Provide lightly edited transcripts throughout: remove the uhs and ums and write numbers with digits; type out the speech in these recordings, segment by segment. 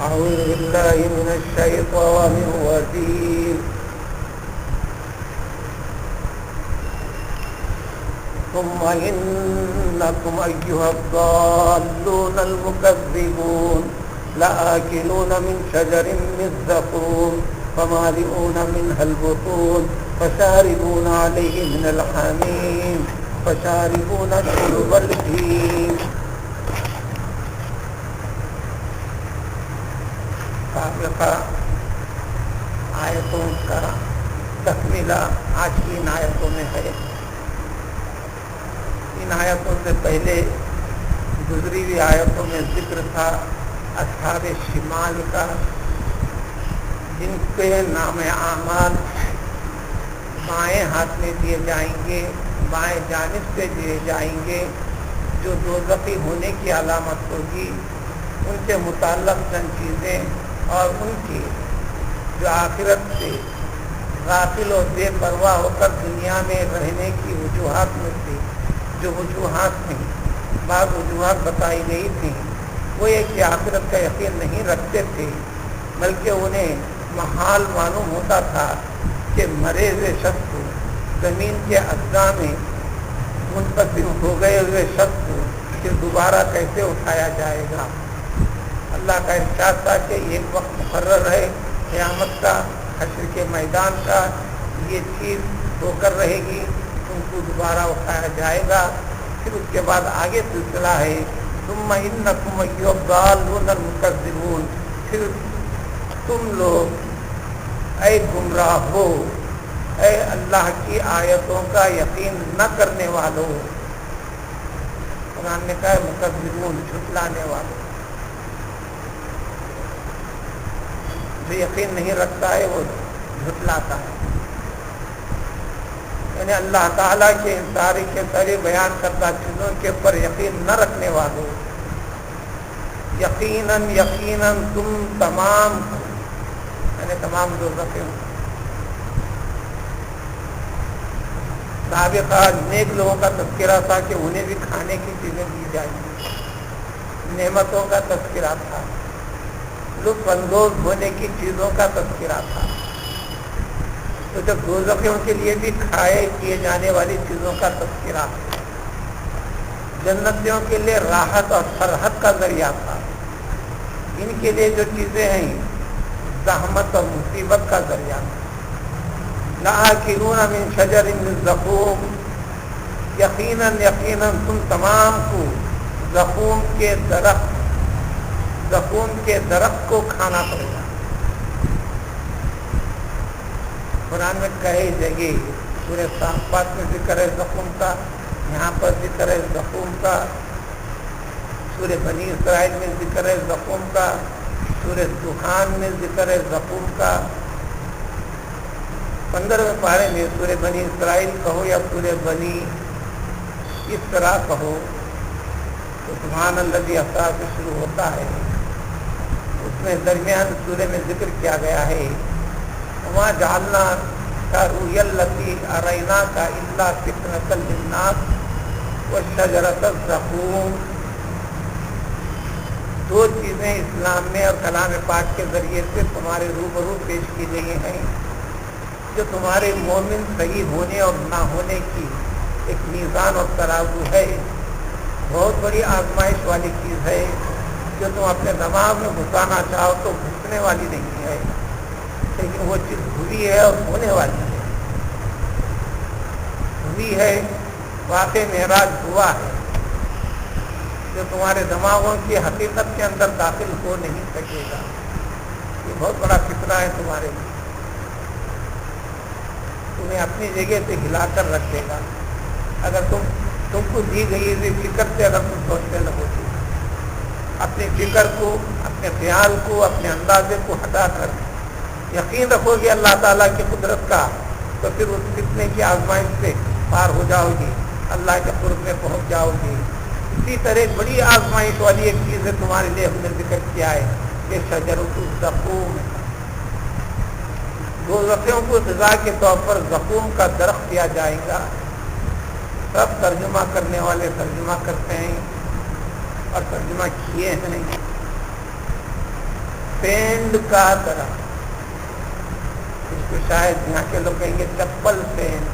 أعوذ بالله من الشيطان الرجيم ثم إنكم أيها الضالون المكذبون لآكلون من شجر من زقوم فمالئون منها البطون فشاربون عليه من الحميم فشاربون شرب الهيم. سابقہ آیتوں کا تکملہ آج کی ان آیتوں میں ہے. ان آیتوں سے پہلے گزری ہوئی آیتوں میں ذکر تھا اصحاب شمال کا، جن کے نام اعمال بائیں ہاتھ میں دیے جائیں گے، بائیں جانب سے دیے جائیں گے، جو دوزخی ہونے کی علامت ہوگی. ان سے متعلق چند چیزیں اور ان کی جو آخرت سے غافل و بے پرواہ ہو کر دنیا میں رہنے کی وجوہات میں تھی، جو وجوہات تھیں، بعض وجوہات بتائی گئی تھیں. وہ ایک کہ آخرت کا یقین نہیں رکھتے تھے، بلکہ انہیں محال معلوم ہوتا تھا کہ مرے ہوئے شخص کو، زمین کے اجزاء میں منقسم ہو گئے ہوئے شخص کو پھر دوبارہ کیسے اٹھایا جائے گا. اللہ کا ارشاد تھا کہ ایک وقت مقرر ہے قیامت کا، حشر کے میدان کا، یہ چیز ہو کر رہے گی، ان کو دوبارہ اٹھایا جائے گا. پھر اس کے بعد آگے سلسلہ ہے ثم انکم ایھا الضالون المکذبون، پھر تم لوگ اے گمراہ ہو، اے اللہ کی آیتوں کا یقین نہ کرنے والوں. قرآن نے کہا مکذبون، جھٹلانے والوں. جو یقین نہیں رکھتا ہے وہ جھٹلاتا ہے. یعنی اللہ تعالیٰ کے ساری کے ساری بیان کردہ چیزوں کے اوپر یقین نہ رکھنے والوں. یقیناً یقیناً تم تمام، یعنی تمام دوزخیوں. سابقہ نیک لوگوں کا تذکرہ تھا کہ انہیں بھی کھانے کی چیزیں دی جائیں گی، نعمتوں کا تذکرہ تھا، لطف اندوز ہونے کی چیزوں کا تذکرہ تھا. تو جب دوزخیوں کے لیے بھی کھائے کیے جانے والی چیزوں کا تذکرہ تھا. جنتیوں کے لیے راحت اور فرحت کا ذریعہ تھا. ان کے لیے جو چیزیں ہیں زحمت اور مصیبت کا ذریعہ تھا. لآکلون من شجر من زقوم، یقیناً یقیناً تم تمام کو زقوم کے درخت کو کھانا پڑے گا. قرآن میں کئی جگہ سورہ صافات میں ذکر ہے زقوم کا، یہاں پر ذکر ہے زقوم کا. سورہ بنی اسرائیل میں ذکر ہے زقوم کا، سورہ دخان میں ذکر ہے زقوم کا. 15ویں پارے میں سورہ بنی اسرائیل کہو یا سورہ بنی اس طرح کہو تو سبحان الذی اسریٰ سے شروع ہوتا ہے. اس میں درمیان سورہ میں ذکر کیا گیا ہے وما جعلنا الرؤیا التي اریناک الا فتنة للناس والشجرة الزقوم. دو چیزیں اسلام میں اور کلام پاک کے ذریعے سے تمہارے روبرو پیش کی گئی ہیں، جو تمہارے مومن صحیح ہونے اور نہ ہونے کی ایک میزان اور ترازو ہے. بہت بڑی آزمائش والی چیز ہے، جو تم اپنے دماغ میں گھسانا چاہو تو گھسنے والی نہیں ہے، لیکن وہ چیز ہوئی ہے اور ہونے والی ہے. ہوئی ہے، واقع معراج ہوا ہے، جو تمہارے دماغوں کی حقیقت کے اندر داخل ہو نہیں سکے گا. یہ بہت بڑا فطرہ ہے تمہارے لیے، تمہیں اپنی جگہ سے ہلا کر رکھ دے گا. اگر تم کو دی گئی ہوئی فکر سے اگر تم سوچنے لگو گے، اپنی فکر کو، اپنے خیال کو، اپنے اندازے کو ہٹا کر یقین رکھو گے اللہ تعالیٰ کی قدرت کا، تو پھر اس فتنے کی آزمائش سے پار ہو جاؤ گی، اللہ کے قرب میں پہنچ جاؤ گی. اسی طرح ایک بڑی آزمائش والی ایک چیز ہے تمہارے لیے ہم نے ذکر کیا ہے کہ شجرۃ الزقوم. دوزخیوں کو غذا کے طور پر زقوم کا درخت دیا جائے گا. سب ترجمہ کرنے والے ترجمہ کرتے ہیں اور ترجمہ کیے ہیں سینڈ کا طرح، اس کو شاید یہاں کے لوگ کہیں گے چپل سینڈ،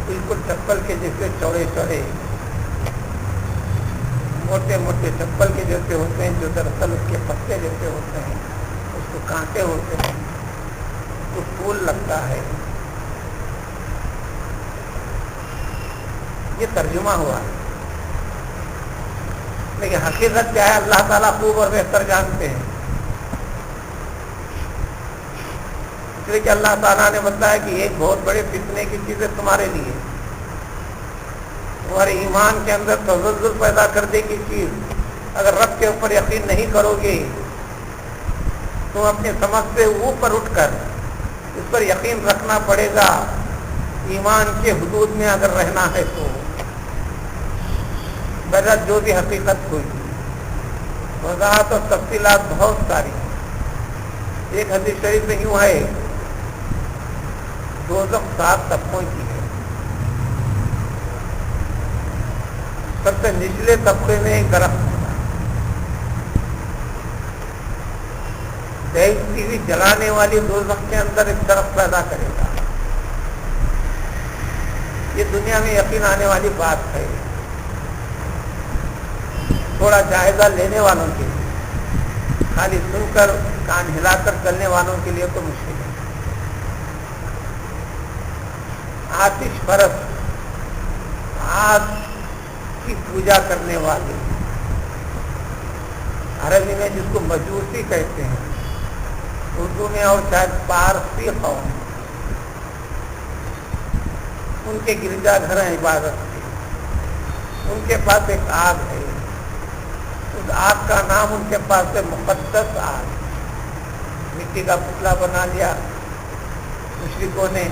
بالکل چپل کے جیسے چوڑے چوڑے موٹے موٹے چپل کے جیسے ہوتے ہیں، جو دراصل اس کے پتے جیسے ہوتے ہیں، اس کو کانٹے ہوتے ہیں، اس کو پھول لگتا ہے. یہ ترجمہ ہوا، لیکن حقیقت کیا ہے اللہ تعالیٰ خوب اور بہتر جانتے ہیں. اس لیے کہ اللہ تعالیٰ نے بتایا کہ ایک بہت بڑے فتنے کی چیز ہے تمہارے لیے، تمہارے ایمان کے اندر تزلزل پیدا کر دے گی چیز. اگر رب کے اوپر یقین نہیں کرو گے، تم اپنے سمجھ سے اوپر اٹھ کر اس پر یقین رکھنا پڑے گا. ایمان کے حدود میں اگر رہنا ہے تو بغیر جو بھی حقیقت ہوئی، وضاحت اور تفصیلات بہت ساری. ایک حدیث شریف میں یوں ہے، دوزخ 7 طبقوں کی ہے. سب سے نچلے طبقے میں ایک درخت ہوتا ہے، تیزی جلانے والی دوزخ کے اندر ایک درخت پیدا کرے گا. یہ دنیا میں یقین آنے والی بات ہے، تھوڑا جائزہ لینے والوں کے لیے، خالی سن کر کان ہلا کر چلنے والوں کے لیے تو مشکل ہے. آتش پرست، آگ کی پوجا کرنے والے، عربی میں جس کو مجوسی کہتے ہیں، اردو میں اور شاید پارسی قوم، ان کے گرجا گھر ہیں عبادت کے، ان کے پاس ایک آگ ہے. اس آگ کا نام ان کے پاس ہے مقدس آگ. مٹی کا پتلا بنا لیا مشرکوں نے،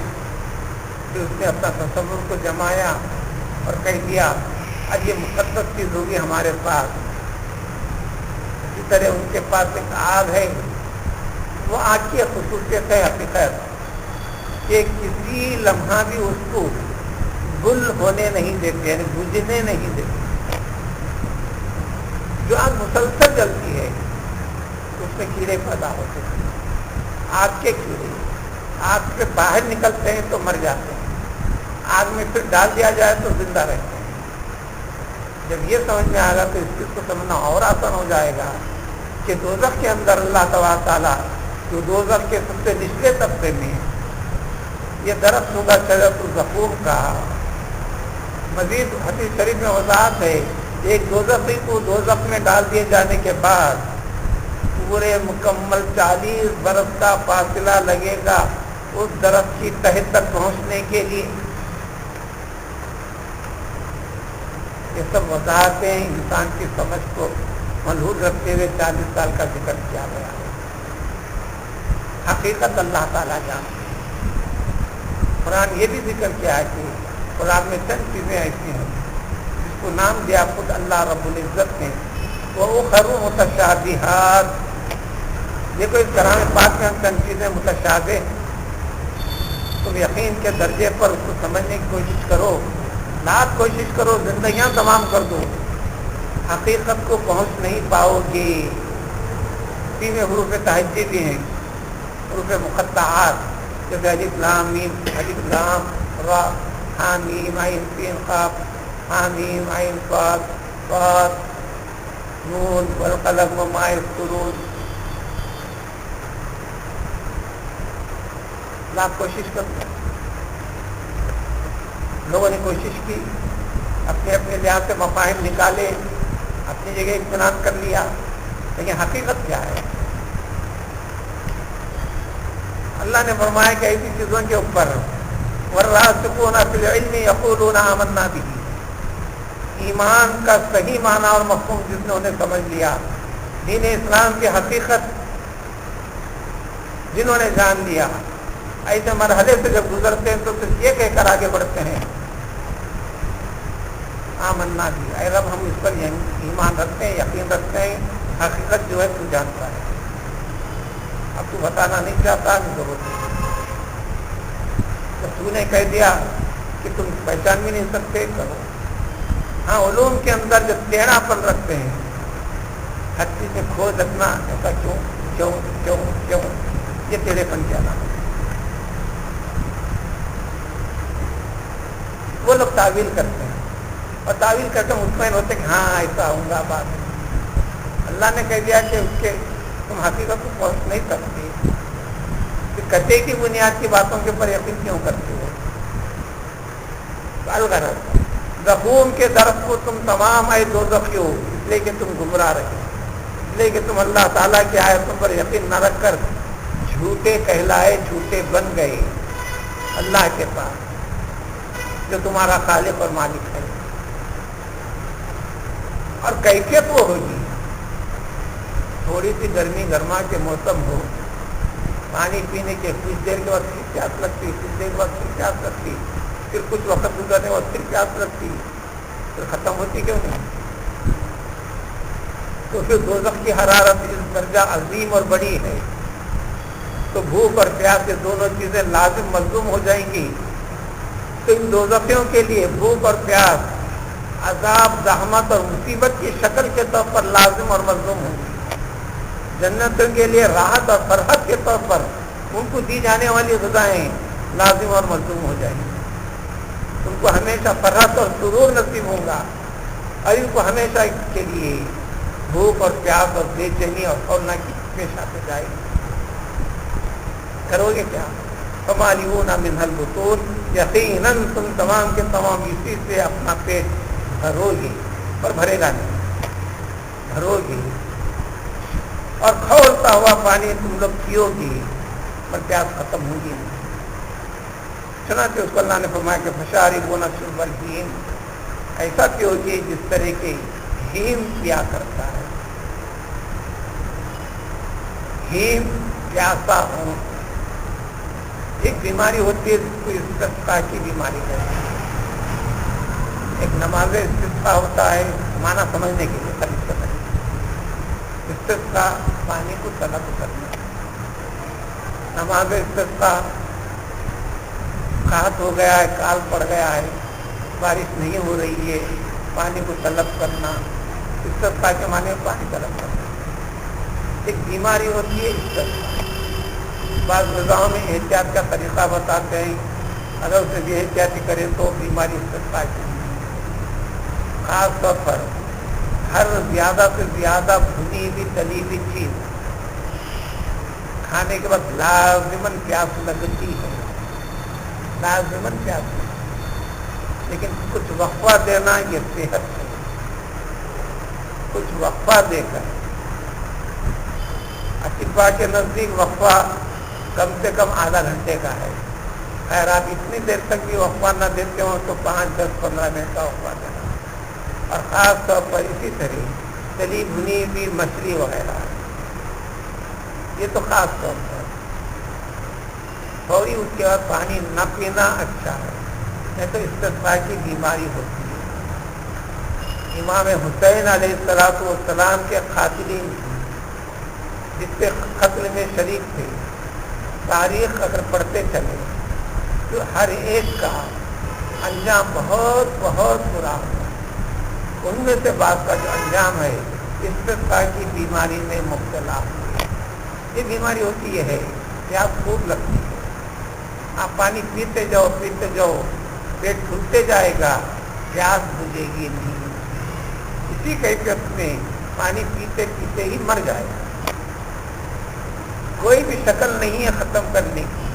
پھر اس نے اپنا تصور کو جمایا اور کہہ دیا اب یہ مقدس چیز ہوگی ہمارے پاس. اسی طرح ان کے پاس ایک آگ ہے. وہ آگ کی خصوصیت ہے حقیقت کہ کسی لمحہ بھی اس کو گل ہونے نہیں دیتے، یعنی بجھنے نہیں دیتے. جو آگ مسلسل جلتی ہے اس میں کیڑے پیدا ہوتے ہیں. آگ کے کیڑے آگ سے باہر نکلتے ہیں تو مر جاتے ہیں، آگ میں پھر ڈال دیا جائے تو زندہ رہتے ہیں. جب یہ سمجھ میں آئے گا تو اس چیز کو سمجھنا اور آسان ہو جائے گا کہ دوزخ کے اندر اللہ تبارک تعالیٰ جو دوزخ کے سب سے نچلے طبقے میں یہ درخت ہوگا شجرۃ الزقوم کا. مزید حدیث شریف میں وضاحت ہے، ایک دوزخی کو دوزخ میں ڈال دیے جانے کے بعد پورے مکمل 40 برس کا فاصلہ لگے گا اس درخت کی تہ تک پہنچنے کے لیے. یہ سب وضاحتیں انسان کی سمجھ کو ملحوظ رکھتے ہوئے 40 سال کا ذکر کیا گیا ہے. حقیقت اللہ تعالیٰ جانتے ہیں. قرآن یہ بھی ذکر کیا ہے کہ قرآن میں چند چیزیں ایسی ہیں جس کو نام دیا خود اللہ رب العزت نے، وَأُخَرُ مُتَشَابِهَاتٌ. دیکھو اس کلام پاک میں ہم چند چیزیں متشابہ، تم یقین کے درجے پر اس کو سمجھنے کی کوشش کرو، لاکھ کوشش کرو، زندگیاں تمام کر دو، حقیقت کو پہنچ نہیں پاؤ گے. اسی میں حروف تہجی بھی ہیں، حروف مقطعات جیسے الف لام میم، الف لام را، ہا میم عین سین قاف، ہا میم عین صاد صاد نون والقلم وما یسطرون. لاکھ کوشش کرتے ہیں. لوگوں نے کوشش کی، اپنے اپنے لحاظ سے مفاہیم نکالے، اپنی جگہ اطمینان کر لیا، لیکن حقیقت کیا ہے؟ اللہ نے فرمایا کہ ایسی چیزوں کے اوپر والراسخون فی العلم یقولون آمنا بہ، ایمان کا صحیح معنی اور مفہوم جس نے انہیں سمجھ لیا، دین اسلام کی حقیقت جنہوں نے جان لیا، ایسے مرحلے سے جب گزرتے ہیں تو صرف یہ کہہ کر آگے بڑھتے ہیں آمنا بھی، اے رب ہم اس پر ایمان رکھتے ہیں، یقین رکھتے ہیں، حقیقت جو ہے تو جانتا ہے، اب تو بتانا نہیں چاہتا نہیں ضرورت نہیں. جب تو نے کہہ دیا کہ تم پہچان بھی نہیں سکتے، کرو. ہاں علوم کے اندر جب ٹیڑھا پن رکھتے ہیں ہتھی سے کھود رکھنا ایسا کیوں کیوں کیوں کیوں، یہ ٹیڑھے پن کیا نام. وہ لوگ تعویل کرتے ہیں اور تعویل کرتے مطمئن ہوتے کہ ہاں ایسا ہوں گا بات. اللہ نے کہہ دیا کہ اس کے تم حقیقت کو پہنچ نہیں سکتے، قطعے کی بنیاد کی باتوں کے اوپر یقین کیوں کرتے ہو؟ الغرض زقوم کے درخت کو تم تمام آئے دوزخی ہو، اس لیے کہ تم گمراہ رہے، اس لیے کہ تم اللہ تعالیٰ کی آیتوں پر یقین نہ رکھ کر جھوٹے کہلائے، جھوٹے بن گئے اللہ کے پاس جو تمہارا خالق اور مالک ہے. اور کیفیت وہ ہوگی، تھوڑی سی گرمی گرما کے موسم ہو، پانی پینے کے کچھ دیر کے بعد پھر پیاس لگتی، کچھ دیر کے بعد پھر پیاس لگتی، پھر کچھ وقت گزرنے کے بعد پھر پیاس لگتی، پھر ختم ہوتی کیوں نہیں؟ تو پھر دوزخ کی حرارت اس درجہ عظیم اور بڑی ہے، تو بھوک اور پیاس یہ دونوں چیزیں لازم ملزوم ہو جائیں گی. تو ان دوزخیوں کے لیے بھوک اور پیاس عذاب، زحمت اور مصیبت کی شکل کے طور پر لازم اور ملزوم ہوں گی. جنتوں کے لیے راحت اور فرحت کے طور پر ان کو دی جانے والی غذائیں لازم اور ملزوم ہو جائیں گی. ان کو ہمیشہ فرحت اور سرور نصیب ہوگا، اور ان کو ہمیشہ کے لیے بھوک اور پیاس اور بے چینی اور کھولنا کی پیش آتے جائے گی. کرو گے کیا؟ فمالیون منها البطون، یقیناً تم تمام کے تمام اسی سے اپنا پیٹ بھرو گے، پر بھرے گا نہیں، بھرو گے. اور کھولتا ہوا پانی تم لوگ پیو گے، پر پیاس ختم ہوگی نہیں. چنانچہ اس کو اللہ نے فرمایا کہ فشاربون شرب الہیم، ایسا پیو گے جس طرح کے ہیم پیا کرتا ہے. ہیم پیاسا ہوں. ایک بیماری ہوتی ہے جس کو استسقاء کی بیماری کہتے ہیں. ایک نماز استسقاء ہوتا ہے، معنی سمجھنے کے لیے خالی سمجھ. استسقاء پانی کو طلب کرنا. نماز استسقاء قحط ہو گیا ہے، کال پڑ گیا ہے، بارش نہیں ہو رہی ہے، پانی کو طلب کرنا. استسقاء کے معنی میں پانی طلب کرنا. ایک بیماری ہوتی ہے استسقاء. بعض غذاؤں میں احتیاط کا طریقہ بتاتے ہیں، اگر اسے بھی احتیاطی کرے تو بیماری استسقاء کی. خاص طور پر ہر زیادہ سے زیادہ بھنی ہوئی تلی ہوئی چیز کھانے کے بعد لازماً پیاس لگتی ہے، لازماً پیاس. لیکن کچھ وقفہ دینا یہ صحت ہے. کچھ وقفہ دے کر، اطباء کے نزدیک وقفہ کم سے کم آدھا گھنٹے کا ہے. خیر آپ اتنی دیر تک بھی وقفہ نہ دیتے ہوں تو 5, 10, 15 منٹ کا وقفہ دینا. اور خاص طور پر اسی طرح تلی بھنی ہوئی مچھلی وغیرہ، یہ تو خاص طور پر فوری اس کے بعد پانی نہ پینا اچھا ہے، نہیں تو استسقاء کی بیماری ہوتی ہے. امام حسین علیہ السلام کے قاتلین جس سے قتل میں شریک تھے، تاریخ اگر پڑھتے چلے تو ہر ایک کا انجام بہت بہت برا ہوا. ان میں سے بعض کا جو انجام ہے استسقاء کی بیماری میں مبتلا ہوئے. یہ بیماری ہوتی ہے پیاس خوب لگتی ہے، آپ پانی پیتے جاؤ پیٹ کھلتے جائے گا، پیاس بجھے گی نہیں. اسی کیفیت میں پانی پیتے پیتے ہی مر جائے گا. کوئی بھی شکل نہیں ہے ختم کرنے کی.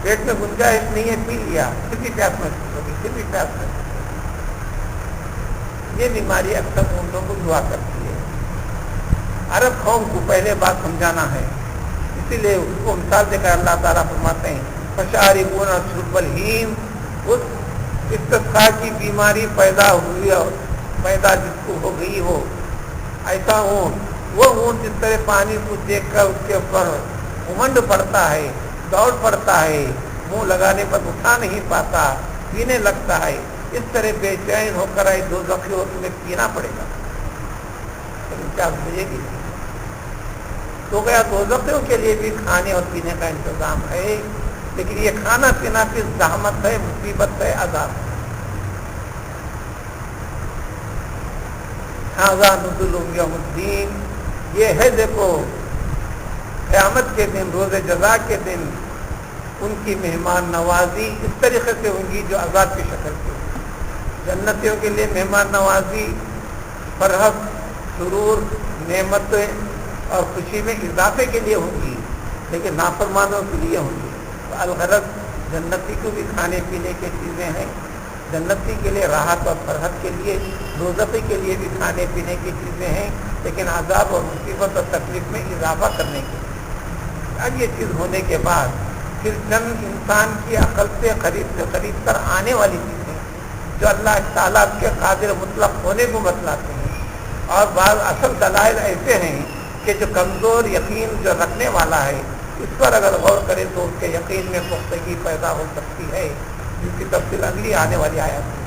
پیٹ میں گنجائش نہیں ہے، پی لیا پھر بھی پیاس محسوس ہوگی، پھر بھی پیاس محسوس. یہ بیماری اکثر اونٹوں کو ہوا کرتی ہے. عرب قوم کو پہلے بات سمجھانا ہے، اسی لیے اس کو مثال دے کر اللہ تعالیٰ فرماتے ہیں فشاربون شرب الہیم. اس استسقاء کی بیماری پیدا ہوئی اور پیدا جس کو ہو گئی ہو، ایسا وہ اونٹ جس طرح پانی کو دیکھ کر اس کے اوپر امنڈ پڑتا ہے، دوڑ پڑتا ہے، منہ لگانے پر اٹھا نہیں پاتا، پینے لگتا ہے، اس طرح بے چین ہو کر دوزخی ہو تمہیں پینا پڑے گا، لیکن پیاس بجھے گی. تو گیا دوزخیوں کے لیے بھی کھانے اور پینے کا انتظام ہے، لیکن یہ کھانا پینا پھر زحمت ہے، مصیبت ہے، عذاب ہے. ھذا نزلهم یوم الدین، یہ ہے دیکھو قیامت کے دن، روز جزا کے دن ان کی مہمان نوازی اس طریقے سے ہوں گی جو عذاب کی شکل سے ہوگی۔ جنتیوں کے لیے مہمان نوازی فرحت، سرور، نعمتیں اور خوشی میں اضافے کے لیے ہوں گی، لیکن نافرمانوں کے لیے ہوں گی۔ تو الغرض جنتی کو بھی کھانے پینے کی چیزیں ہیں، جنتی کے لیے راحت اور فرحت کے لیے، دوزخی کے لیے بھی کھانے پینے کی چیزیں ہیں، لیکن عذاب اور مصیبت اور تکلیف میں اضافہ کرنے کے لیے۔ اب یہ چیز ہونے کے بعد پھر چند انسان کی عقل سے خرید کر آنے والی چیزیں جو اللہ تعالیٰ کے قادر مطلق ہونے کو بتلاتے ہیں، اور بعض اصل دلائل ایسے ہیں کہ جو کمزور یقین جو رکھنے والا ہے اس پر اگر غور کرے تو اس کے یقین میں پختگی پیدا ہو سکتی ہے، جس کی تفصیل اگلی آنے والی آیات میں